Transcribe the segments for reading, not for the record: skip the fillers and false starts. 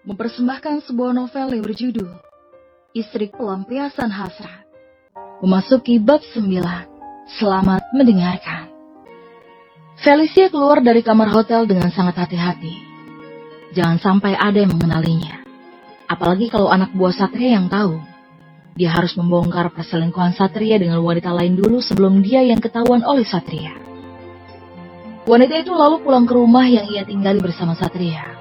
mempersembahkan sebuah novel yang berjudul Istri Pelampiasan Hasrat. Memasuki bab 9. Selamat mendengarkan. Felicia keluar dari kamar hotel dengan sangat hati-hati. Jangan sampai ada yang mengenalinya. Apalagi kalau anak buah Satria yang tahu. Dia harus membongkar perselingkuhan Satria dengan wanita lain dulu sebelum dia yang ketahuan oleh Satria. Wanita itu lalu pulang ke rumah yang ia tinggali bersama Satria,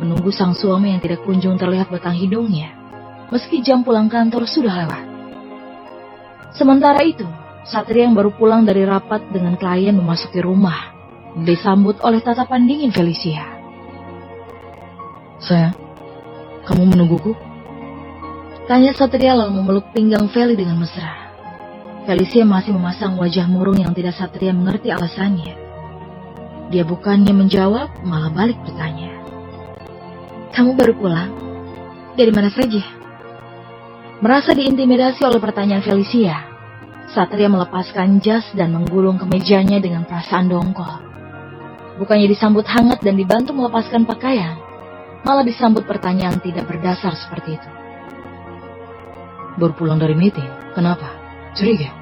menunggu sang suami yang tidak kunjung terlihat batang hidungnya, meski jam pulang kantor sudah lewat. Sementara itu, Satria yang baru pulang dari rapat dengan klien memasuki rumah, disambut oleh tatapan dingin Felicia. "Sayang, kamu menungguku?" Tanya Satria lalu memeluk pinggang Feli dengan mesra. Felicia masih memasang wajah murung yang tidak Satria mengerti alasannya. Dia bukannya menjawab, malah balik bertanya. "Kamu baru pulang? Dari mana saja?" Merasa diintimidasi oleh pertanyaan Felicia, Satria melepaskan jas dan menggulung ke mejanya dengan perasaan dongkol. Bukannya disambut hangat dan dibantu melepaskan pakaian, malah disambut pertanyaan tidak berdasar seperti itu. "Baru pulang dari meeting, kenapa? Curiga?"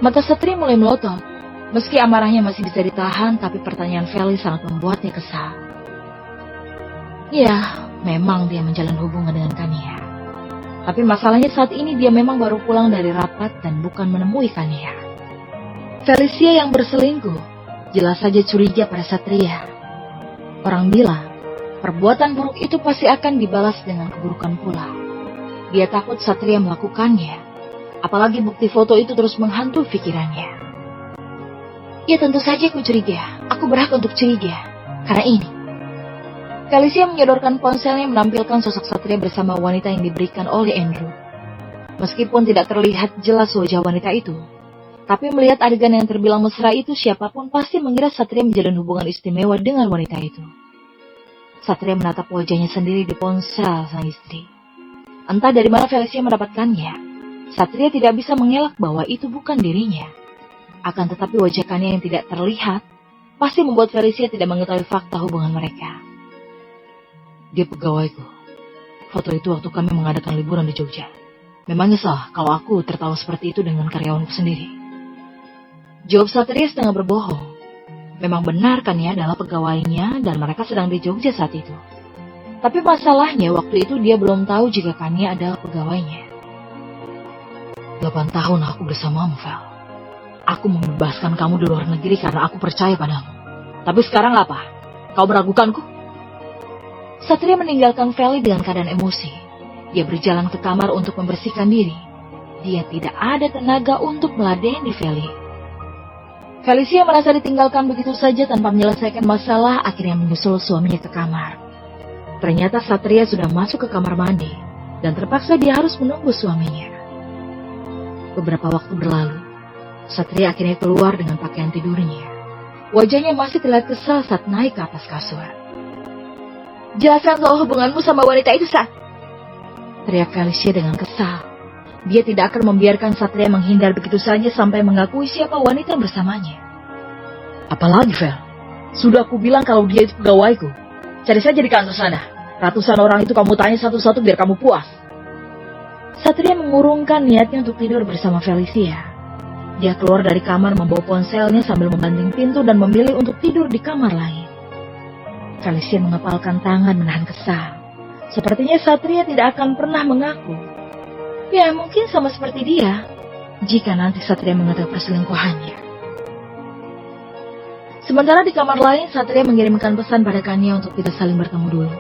Mata Satria mulai melotot. Meski amarahnya masih bisa ditahan, tapi pertanyaan Feli sangat membuatnya kesal. Ya, memang dia menjalin hubungan dengan Kania. Tapi masalahnya saat ini dia memang baru pulang dari rapat dan bukan menemui Kania. Felicia yang berselingkuh, jelas saja curiga pada Satria. Orang bilang, perbuatan buruk itu pasti akan dibalas dengan keburukan pula. Dia takut Satria melakukannya, apalagi bukti foto itu terus menghantui pikirannya. Ya tentu saja aku curiga, aku berhak untuk curiga, karena ini. Felicia menyodorkan ponselnya menampilkan sosok Satria bersama wanita yang diberikan oleh Andrew. Meskipun tidak terlihat jelas wajah wanita itu, tapi melihat adegan yang terbilang mesra itu, siapapun pasti mengira Satria menjalin hubungan istimewa dengan wanita itu. Satria menatap wajahnya sendiri di ponsel sang istri. Entah dari mana Felicia mendapatkannya, Satria tidak bisa mengelak bahwa itu bukan dirinya. Akan tetapi wajah Kania yang tidak terlihat pasti membuat Felicia tidak mengetahui fakta hubungan mereka. "Dia pegawaiku. Foto itu waktu kami mengadakan liburan di Jogja. Memangnya salah kalau aku tertawa seperti itu dengan karyawanku sendiri?" Jawab Satria setengah berbohong. Memang benar Kania adalah pegawainya dan mereka sedang di Jogja saat itu. Tapi masalahnya waktu itu dia belum tahu jika Kania adalah pegawainya. 8 tahun aku bersamamu, Vel. Aku membebaskan kamu di luar negeri karena aku percaya padamu. Tapi sekarang apa? Kau meragukanku? Satria meninggalkan Feli dengan keadaan emosi. Dia berjalan ke kamar untuk membersihkan diri. Dia tidak ada tenaga untuk meladeni Feli. Felicia merasa ditinggalkan begitu saja tanpa menyelesaikan masalah, akhirnya menyusul suaminya ke kamar. Ternyata Satria sudah masuk ke kamar mandi, dan terpaksa dia harus menunggu suaminya. Beberapa waktu berlalu, Satria akhirnya keluar dengan pakaian tidurnya. Wajahnya masih terlihat kesal saat naik ke atas kasur. "Jelaskan soal hubunganmu sama wanita itu, Sat!" teriak Felicia dengan kesal. Dia tidak akan membiarkan Satria menghindar begitu saja sampai mengakui siapa wanita bersamanya. "Apalagi, Vel? Sudah aku bilang kalau dia itu pegawaiku. Cari saja di kantor sana. Ratusan orang itu kamu tanya satu-satu biar kamu puas." Satria mengurungkan niatnya untuk tidur bersama Felicia. Dia keluar dari kamar membawa ponselnya sambil membanting pintu dan memilih untuk tidur di kamar lain. Felicia mengepalkan tangan menahan kesal. Sepertinya Satria tidak akan pernah mengaku. Ya mungkin sama seperti dia, jika nanti Satria mengetahui perselingkuhannya. Sementara di kamar lain, Satria mengirimkan pesan pada Kania untuk tidak saling bertemu dulu.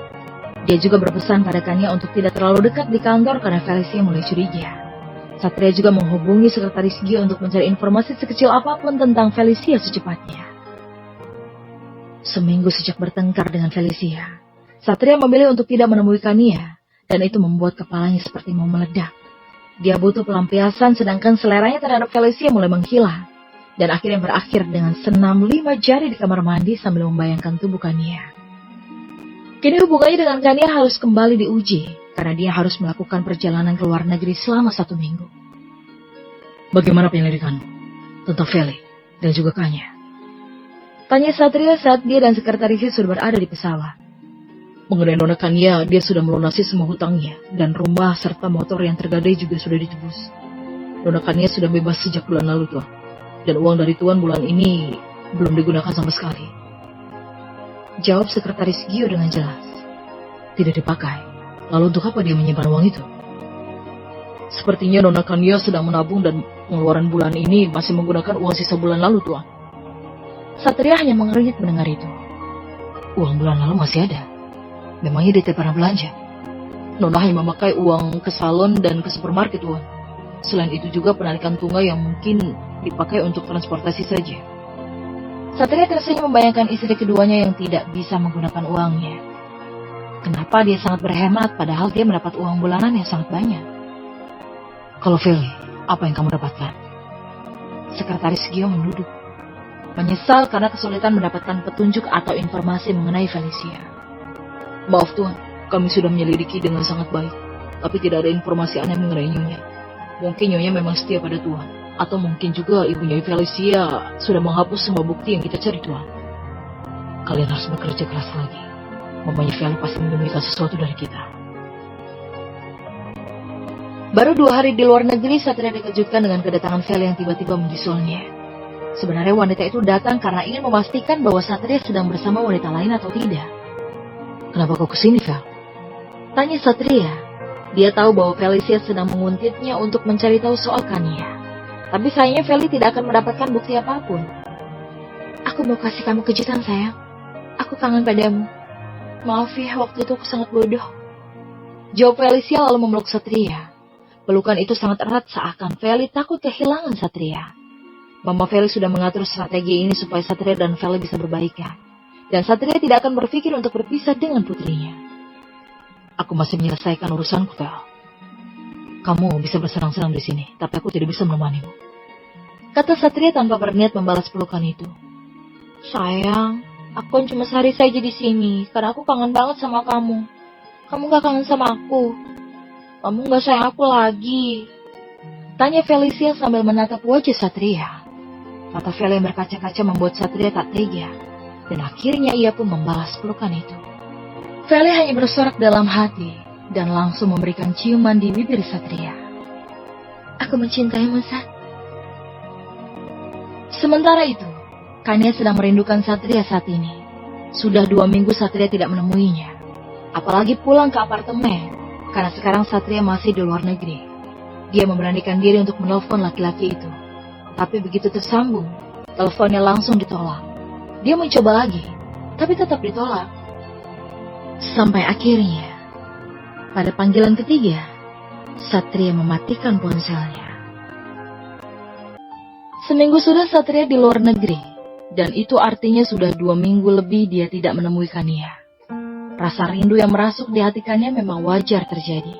Dia juga berpesan pada Kania untuk tidak terlalu dekat di kantor karena Felicia mulai curiga. Satria juga menghubungi sekretaris Gia untuk mencari informasi sekecil apapun tentang Felicia secepatnya. Seminggu sejak bertengkar dengan Felicia, Satria memilih untuk tidak menemui Kania, dan itu membuat kepalanya seperti mau meledak. Dia butuh pelampiasan, sedangkan seleranya terhadap Felicia mulai menghilang, dan akhirnya berakhir dengan senam 5 jari di kamar mandi sambil membayangkan tubuh Kania. Kini hubungannya dengan Kania harus kembali diuji, karena dia harus melakukan perjalanan ke luar negeri selama 1 minggu. "Bagaimana penyelidikanmu tentang Feli dan juga Kania?" tanya Satria saat dia dan sekretarisnya sudah berada di pesawat. Mengenai Nona Kania, dia sudah melunasi semua hutangnya, dan rumah serta motor yang tergadai juga sudah ditebus. Nona Kania sudah bebas sejak bulan lalu, Tuan. Dan uang dari Tuan bulan ini belum digunakan sama sekali. Jawab Sekretaris Gio dengan jelas. Tidak dipakai. Lalu untuk apa dia menyimpan uang itu? Sepertinya Nona Kania sedang menabung dan pengeluaran bulan ini masih menggunakan uang sisa bulan lalu, Tuan. Satria hanya mengernyit mendengar itu. Uang bulan lalu masih ada. Memangnya dia tidak pernah belanja? Nona hanya memakai uang ke salon dan ke supermarket, Tuan. Selain itu juga penarikan tunggal yang mungkin dipakai untuk transportasi saja. Satria tersenyum membayangkan istri keduanya yang tidak bisa menggunakan uangnya. Kenapa dia sangat berhemat padahal dia mendapat uang bulanan yang sangat banyak? Kalau Feli, apa yang kamu dapatkan? Sekretaris Gio menunduk. Menyesal karena kesulitan mendapatkan petunjuk atau informasi mengenai Felicia. Maaf Tuan, kami sudah menyelidiki dengan sangat baik, tapi tidak ada informasi aneh mengenai Nyonya. Mungkin Nyonya memang setia pada Tuan, atau mungkin juga ibunya Felicia sudah menghapus semua bukti yang kita cari, Tuan. Kalian harus bekerja keras lagi. Mamanya Feli pasti menyembunyikan sesuatu dari kita. Baru 2 hari di luar negeri, Satria dikejutkan dengan kedatangan Feli yang tiba-tiba menyusulnya. Sebenarnya wanita itu datang karena ingin memastikan bahwa Satria sedang bersama wanita lain atau tidak. Kenapa kau kesini, Fel? Tanya Satria. Dia tahu bahwa Felicia sedang menguntitnya untuk mencari tahu soal Kania. Tapi sayangnya Feli tidak akan mendapatkan bukti apapun. Aku mau kasih kamu kejutan, sayang. Aku kangen padamu. Maaf ya, waktu itu aku sangat bodoh. Jawab Felicia lalu memeluk Satria. Pelukan itu sangat erat seakan Feli takut kehilangan Satria. Mama Feli sudah mengatur strategi ini supaya Satria dan Feli bisa berbaikan. Dan Satria tidak akan berpikir untuk berpisah dengan putrinya. Aku masih menyelesaikan urusanku, Fel. Kamu bisa bersenang-senang di sini, tapi aku tidak bisa menemanimu. Kata Satria tanpa berniat membalas pelukan itu. Sayang, aku kan cuma sehari saja di sini, karena aku kangen banget sama kamu. Kamu gak kangen sama aku? Kamu gak sayang aku lagi? Tanya Felicia sambil menatap wajah Satria. Mata Feli yang berkaca-kaca membuat Satria tak tega. Dan akhirnya ia pun membalas pelukan itu. Feli hanya bersorak dalam hati dan langsung memberikan ciuman di bibir Satria. Aku mencintaimu, Sat. Sementara itu, Kania sedang merindukan Satria saat ini. Sudah 2 minggu Satria tidak menemuinya. Apalagi pulang ke apartemen, karena sekarang Satria masih di luar negeri. Dia memberanikan diri untuk menelpon laki-laki itu. Tapi begitu tersambung, teleponnya langsung ditolak. Dia mencoba lagi, tapi tetap ditolak. Sampai akhirnya, pada panggilan ketiga, Satria mematikan ponselnya. Seminggu sudah Satria di luar negeri, dan itu artinya sudah 2 minggu lebih dia tidak menemui Kania. Rasa rindu yang merasuk di hati Kania memang wajar terjadi.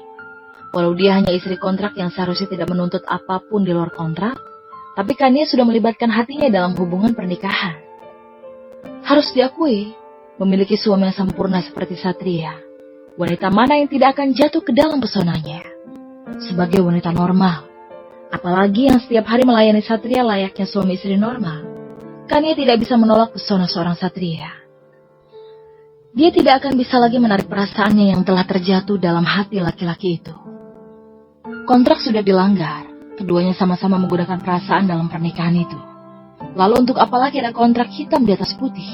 Walau dia hanya istri kontrak yang seharusnya tidak menuntut apapun di luar kontrak, tapi Kania sudah melibatkan hatinya dalam hubungan pernikahan. Harus diakui, memiliki suami yang sempurna seperti Satria, wanita mana yang tidak akan jatuh ke dalam pesonanya. Sebagai wanita normal, apalagi yang setiap hari melayani Satria layaknya suami istri normal, Kania tidak bisa menolak pesona seorang Satria. Dia tidak akan bisa lagi menarik perasaannya yang telah terjatuh dalam hati laki-laki itu. Kontrak sudah dilanggar, keduanya sama-sama menggunakan perasaan dalam pernikahan itu. Lalu untuk apa lagi ada kontrak hitam di atas putih?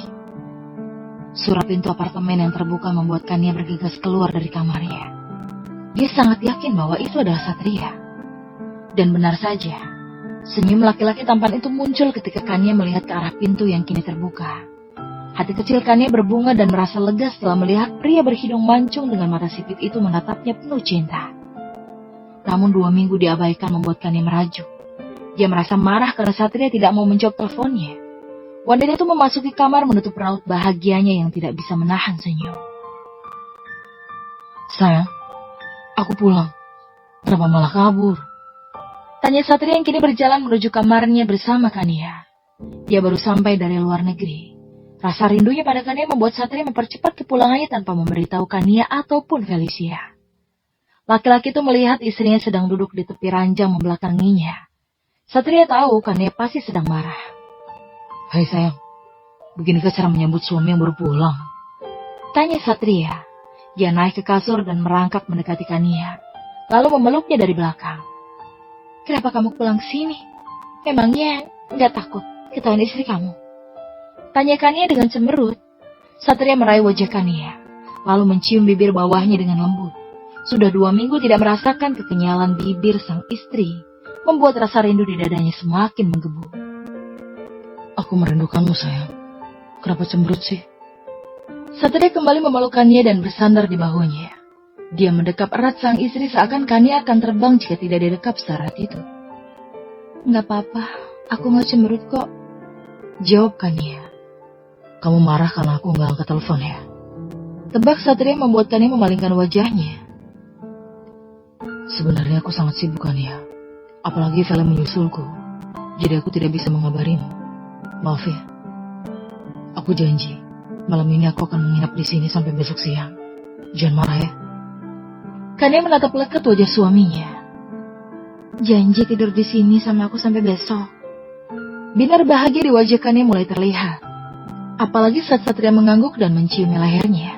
Surat pintu apartemen yang terbuka membuat Kania bergegas keluar dari kamarnya. Dia sangat yakin bahwa itu adalah Satria. Dan benar saja, senyum laki-laki tampan itu muncul ketika Kania melihat ke arah pintu yang kini terbuka. Hati kecil Kania berbunga dan merasa lega setelah melihat pria berhidung mancung dengan mata sipit itu menatapnya penuh cinta. Namun 2 minggu diabaikan membuat Kania merajuk. Dia merasa marah karena Satria tidak mau menjawab teleponnya. Wanita itu memasuki kamar menutup raut bahagianya yang tidak bisa menahan senyum. Sayang, aku pulang. Kenapa malah kabur? Tanya Satria yang kini berjalan menuju kamarnya bersama Kania. Dia baru sampai dari luar negeri. Rasa rindunya pada Kania membuat Satria mempercepat kepulangannya tanpa memberitahu Kania ataupun Felicia. Laki-laki itu melihat istrinya sedang duduk di tepi ranjang membelakanginya. Satria tahu Kania pasti sedang marah. Hai sayang, beginikah cara menyambut suami yang baru pulang? Tanya Satria. Dia naik ke kasur dan merangkak mendekati Kania, lalu memeluknya dari belakang. "Kenapa kamu pulang ke sini? Memangnya nggak takut ketahuan istri kamu?" tanya Kania dengan cemberut. Satria meraih wajah Kania, lalu mencium bibir bawahnya dengan lembut. Sudah 2 minggu tidak merasakan kekenyalan bibir sang istri, membuat rasa rindu di dadanya semakin menggebu. Aku merindukanmu, sayang. Kenapa cemberut sih? Satria kembali memelukkannya dan bersandar di bahunya. Dia mendekap erat sang istri seakan Kania akan terbang jika tidak didekap seerat itu. "Nggak apa-apa, aku nggak cemberut kok," jawab Kania. "Kamu marah karena aku nggak angkat telepon ya?" tebak Satria membuat Kania memalingkan wajahnya. "Sebenarnya aku sangat sibuk, Kania. Apalagi film menyusulku. Jadi aku tidak bisa mengabarimu. Maaf ya. Aku janji, malam ini aku akan menginap di sini sampai besok siang. Jangan marah ya." Kania menatap lekat wajah suaminya. "Janji tidur di sini sama aku sampai besok." Binar bahagia di wajah Kania mulai terlihat. Apalagi saat Satria mengangguk dan menciumi lehernya.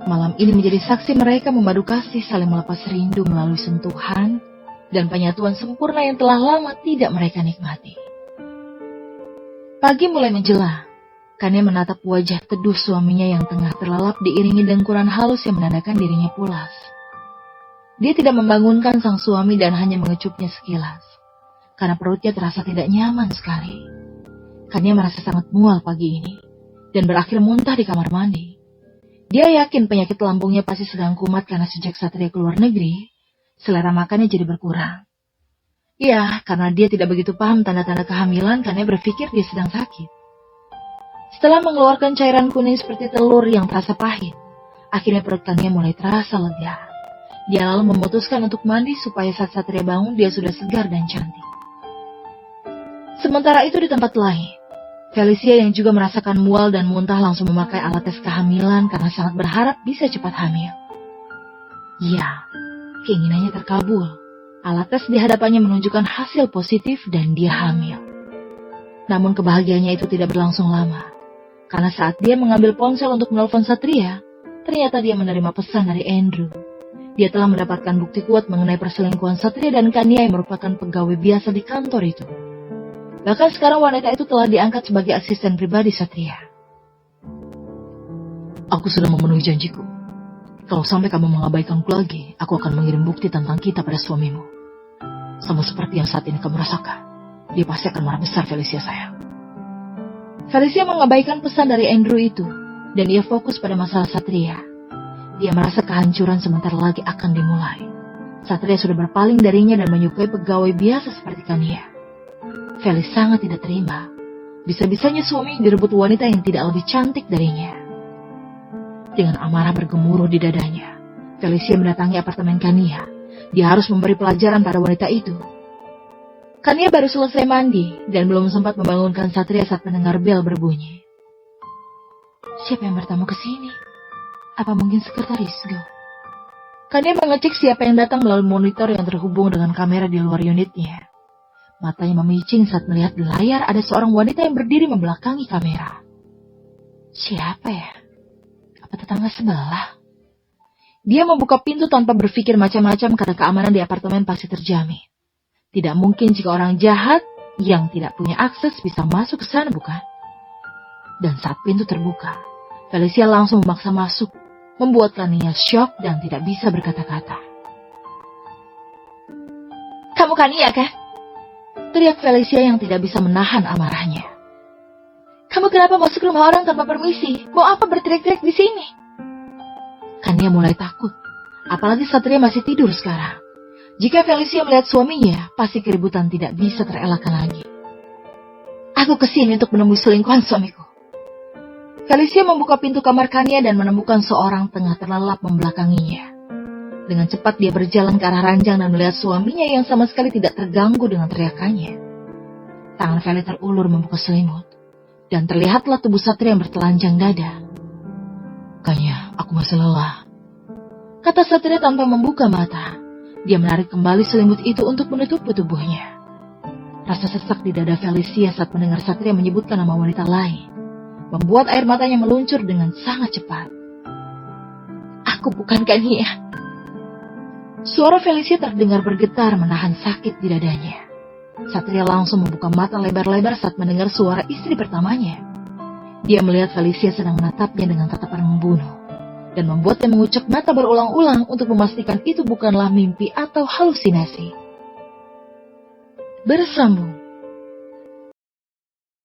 Malam ini menjadi saksi mereka memadu kasih saling melepas rindu melalui sentuhan dan penyatuan sempurna yang telah lama tidak mereka nikmati. Pagi mulai menjelang. Kania menatap wajah teduh suaminya yang tengah terlelap diiringi dengkuran halus yang menandakan dirinya pulas. Dia tidak membangunkan sang suami dan hanya mengecupnya sekilas, karena perutnya terasa tidak nyaman sekali. Kania merasa sangat mual pagi ini, dan berakhir muntah di kamar mandi. Dia yakin penyakit lambungnya pasti sedang kumat karena sejak Satria keluar negeri, selera makannya jadi berkurang. Ya, karena dia tidak begitu paham tanda-tanda kehamilan, Kania berpikir dia sedang sakit. Setelah mengeluarkan cairan kuning seperti telur yang terasa pahit, akhirnya perut Kania mulai terasa lega. Dia lalu memutuskan untuk mandi supaya saat Satria bangun dia sudah segar dan cantik. Sementara itu di tempat lain, Felicia yang juga merasakan mual dan muntah langsung memakai alat tes kehamilan karena sangat berharap bisa cepat hamil. Ya, keinginannya terkabul. Alat tes di hadapannya menunjukkan hasil positif dan dia hamil. Namun kebahagiaannya itu tidak berlangsung lama. Karena saat dia mengambil ponsel untuk menelpon Satria, ternyata dia menerima pesan dari Andrew. Dia telah mendapatkan bukti kuat mengenai perselingkuhan Satria dan Kania yang merupakan pegawai biasa di kantor itu. Bahkan sekarang wanita itu telah diangkat sebagai asisten pribadi Satria. "Aku sudah memenuhi janjiku. Kalau sampai kamu mengabaikanku lagi, aku akan mengirim bukti tentang kita pada suamimu. Sama seperti yang saat ini kamu rasakan. Dia pasti akan marah besar, Felicia sayang." Felicia mengabaikan pesan dari Andrew itu, dan ia fokus pada masalah Satria. Dia merasa kehancuran sebentar lagi akan dimulai. Satria sudah berpaling darinya dan menyukai pegawai biasa seperti Kania. Felis sangat tidak terima. Bisa-bisanya suami direbut wanita yang tidak lebih cantik darinya. Dengan amarah bergemuruh di dadanya, Felicia mendatangi apartemen Kania. Dia harus memberi pelajaran pada wanita itu. Kania baru selesai mandi dan belum sempat membangunkan Satria saat mendengar bel berbunyi. Siapa yang bertamu ke sini? Apa mungkin sekretaris Go? Kania mengecek siapa yang datang melalui monitor yang terhubung dengan kamera di luar unitnya. Matanya memicing saat melihat di layar ada seorang wanita yang berdiri membelakangi kamera. Siapa ya? Apa tetangga sebelah? Dia membuka pintu tanpa berpikir macam-macam karena keamanan di apartemen pasti terjamin. Tidak mungkin jika orang jahat yang tidak punya akses bisa masuk ke sana, bukan? Dan saat pintu terbuka, Felicia langsung memaksa masuk, membuat Kania syok dan tidak bisa berkata-kata. "Kamu Kania kan?" teriak Felicia yang tidak bisa menahan amarahnya. "Kamu kenapa masuk rumah orang tanpa permisi? Mau apa berteriak-teriak di sini?" Kania mulai takut, apalagi Satria masih tidur sekarang. Jika Felicia melihat suaminya, pasti keributan tidak bisa terelakkan lagi. "Aku kesini untuk menemui selingkuhan suamiku." Felicia membuka pintu kamar Kania dan menemukan seorang tengah terlelap membelakanginya. Dengan cepat dia berjalan ke arah ranjang dan melihat suaminya yang sama sekali tidak terganggu dengan teriakannya. Tangan Feli terulur membuka selimut, dan terlihatlah tubuh Satria yang bertelanjang dada. "Kania, aku masih lelah," kata Satria tanpa membuka mata. Dia menarik kembali selimut itu untuk menutupi tubuhnya. Rasa sesak di dada Felicia saat mendengar Satria menyebutkan nama wanita lain membuat air matanya meluncur dengan sangat cepat. aku, bukankah Nia? Suara Felicia terdengar bergetar menahan sakit di dadanya. Satria langsung membuka mata lebar-lebar saat mendengar suara istri pertamanya. Dia melihat Felicia sedang menatapnya dengan tatapan membunuh, dan membuatnya mengucek mata berulang-ulang untuk memastikan itu bukanlah mimpi atau halusinasi. Bersambung